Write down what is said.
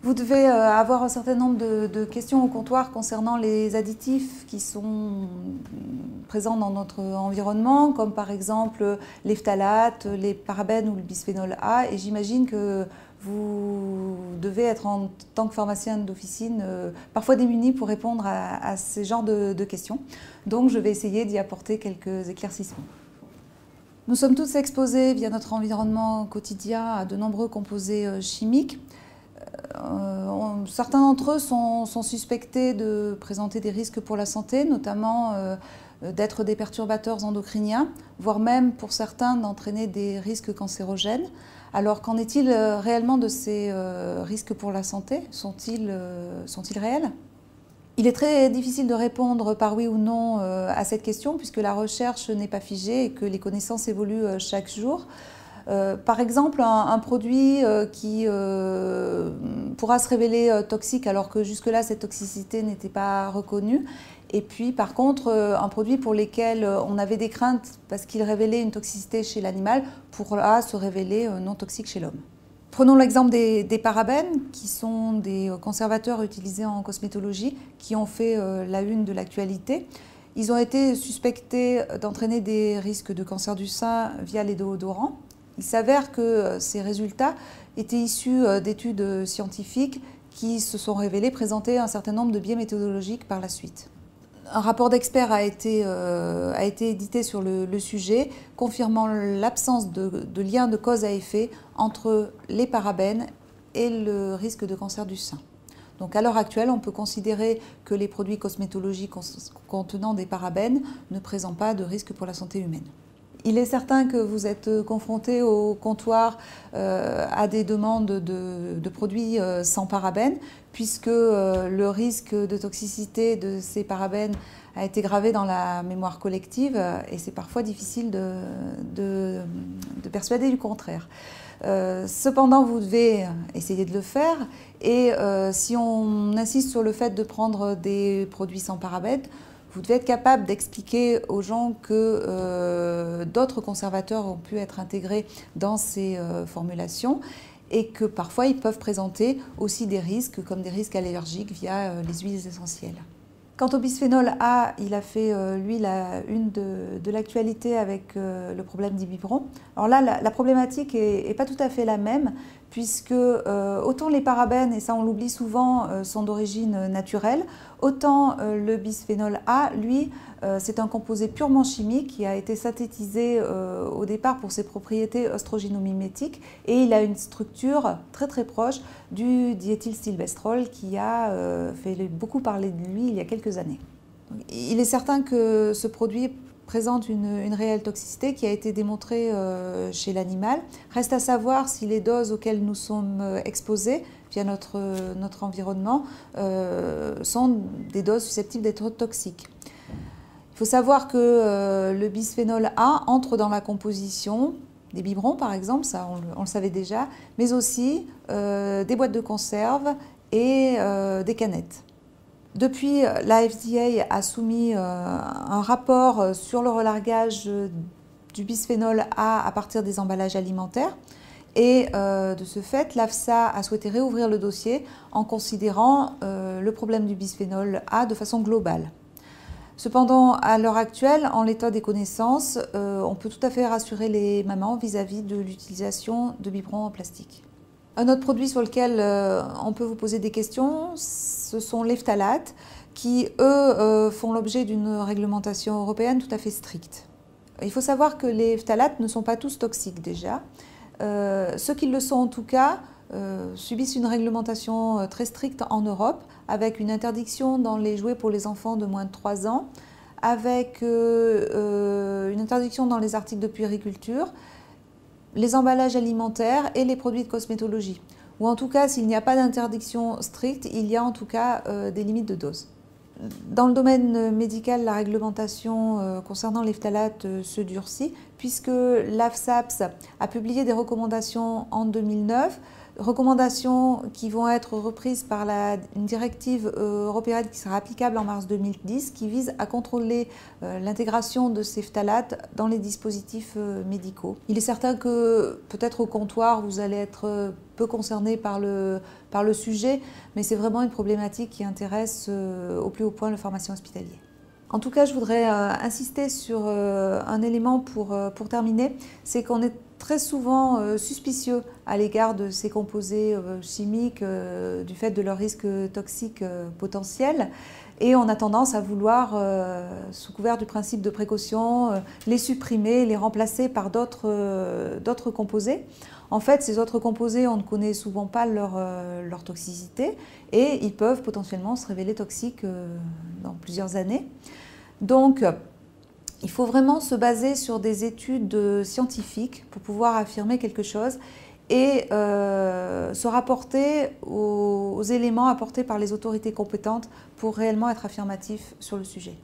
Vous devez avoir un certain nombre de questions au comptoir concernant les additifs qui sont présents dans notre environnement, comme par exemple les phtalates, les parabènes ou le bisphénol A. Et j'imagine que vous devez être, en tant que pharmacien d'officine, parfois démuni pour répondre à ces genres de questions. Donc je vais essayer d'y apporter quelques éclaircissements. Nous sommes tous exposés via notre environnement quotidien à de nombreux composés chimiques. Certains d'entre eux sont suspectés de présenter des risques pour la santé, notamment d'être des perturbateurs endocriniens, voire même pour certains d'entraîner des risques cancérogènes. Alors qu'en est-il réellement de ces risques pour la santé? Sont-ils réels? Il est très difficile de répondre par oui ou non à cette question puisque la recherche n'est pas figée et que les connaissances évoluent chaque jour. Par exemple, un produit qui pourra se révéler toxique alors que jusque-là cette toxicité n'était pas reconnue. Et puis par contre, un produit pour lequel on avait des craintes parce qu'il révélait une toxicité chez l'animal pourra se révéler non toxique chez l'homme. Prenons l'exemple des parabènes, qui sont des conservateurs utilisés en cosmétologie, qui ont fait la une de l'actualité. Ils ont été suspectés d'entraîner des risques de cancer du sein via les déodorants. Il s'avère que ces résultats étaient issus d'études scientifiques qui se sont révélées présenter un certain nombre de biais méthodologiques par la suite. Un rapport d'experts a été édité sur le sujet, confirmant l'absence de lien de cause à effet entre les parabènes et le risque de cancer du sein. Donc à l'heure actuelle, on peut considérer que les produits cosmétologiques contenant des parabènes ne présentent pas de risque pour la santé humaine. Il est certain que vous êtes confronté au comptoir à des demandes de produits sans parabènes, puisque le risque de toxicité de ces parabènes a été gravé dans la mémoire collective et c'est parfois difficile de persuader du contraire. Cependant, vous devez essayer de le faire et si on insiste sur le fait de prendre des produits sans parabènes, vous devez être capable d'expliquer aux gens que d'autres conservateurs ont pu être intégrés dans ces formulations et que parfois ils peuvent présenter aussi des risques comme des risques allergiques via les huiles essentielles. Quant au bisphénol A, il a fait, lui, la une de l'actualité avec le problème des biberons. Alors là, la problématique n'est pas tout à fait la même, puisque autant les parabènes, et ça on l'oublie souvent, sont d'origine naturelle, autant le bisphénol A, lui, c'est un composé purement chimique qui a été synthétisé au départ pour ses propriétés œstrogénomimétiques et il a une structure très très proche du diéthylstilbestrol qui a fait beaucoup parler de lui il y a quelques années. Il est certain que ce produit présente une réelle toxicité qui a été démontrée chez l'animal. Reste à savoir si les doses auxquelles nous sommes exposés via notre environnement sont des doses susceptibles d'être toxiques. Il faut savoir que le bisphénol A entre dans la composition des biberons par exemple, ça on le savait déjà, mais aussi des boîtes de conserve et des canettes. Depuis, la FDA a soumis un rapport sur le relargage du bisphénol A à partir des emballages alimentaires et de ce fait, l'AFSA a souhaité réouvrir le dossier en considérant le problème du bisphénol A de façon globale. Cependant, à l'heure actuelle, en l'état des connaissances, on peut tout à fait rassurer les mamans vis-à-vis de l'utilisation de biberons en plastique. Un autre produit sur lequel on peut vous poser des questions, ce sont les phtalates qui, eux, font l'objet d'une réglementation européenne tout à fait stricte. Il faut savoir que les phtalates ne sont pas tous toxiques déjà. Ceux qui le sont en tout cas subissent une réglementation très stricte en Europe avec une interdiction dans les jouets pour les enfants de moins de 3 ans, avec une interdiction dans les articles de puériculture, les emballages alimentaires et les produits de cosmétologie. Ou en tout cas, s'il n'y a pas d'interdiction stricte, il y a en tout cas des limites de dose. Dans le domaine médical, la réglementation concernant les phtalates se durcit puisque l'AFSAPS a publié des recommandations en 2009 recommandations qui vont être reprises par une directive européenne qui sera applicable en mars 2010, qui vise à contrôler l'intégration de ces phtalates dans les dispositifs médicaux. Il est certain que peut-être au comptoir, vous allez être peu concerné par le sujet, mais c'est vraiment une problématique qui intéresse au plus haut point le pharmacien hospitalier. En tout cas, je voudrais insister sur un élément pour terminer, c'est qu'on est très souvent suspicieux à l'égard de ces composés chimiques du fait de leur risque toxique potentiel, et on a tendance à vouloir, sous couvert du principe de précaution, les supprimer, les remplacer par d'autres composés. En fait, ces autres composés, on ne connaît souvent pas leur toxicité et ils peuvent potentiellement se révéler toxiques dans plusieurs années. Donc, il faut vraiment se baser sur des études scientifiques pour pouvoir affirmer quelque chose et se rapporter aux éléments apportés par les autorités compétentes pour réellement être affirmatif sur le sujet.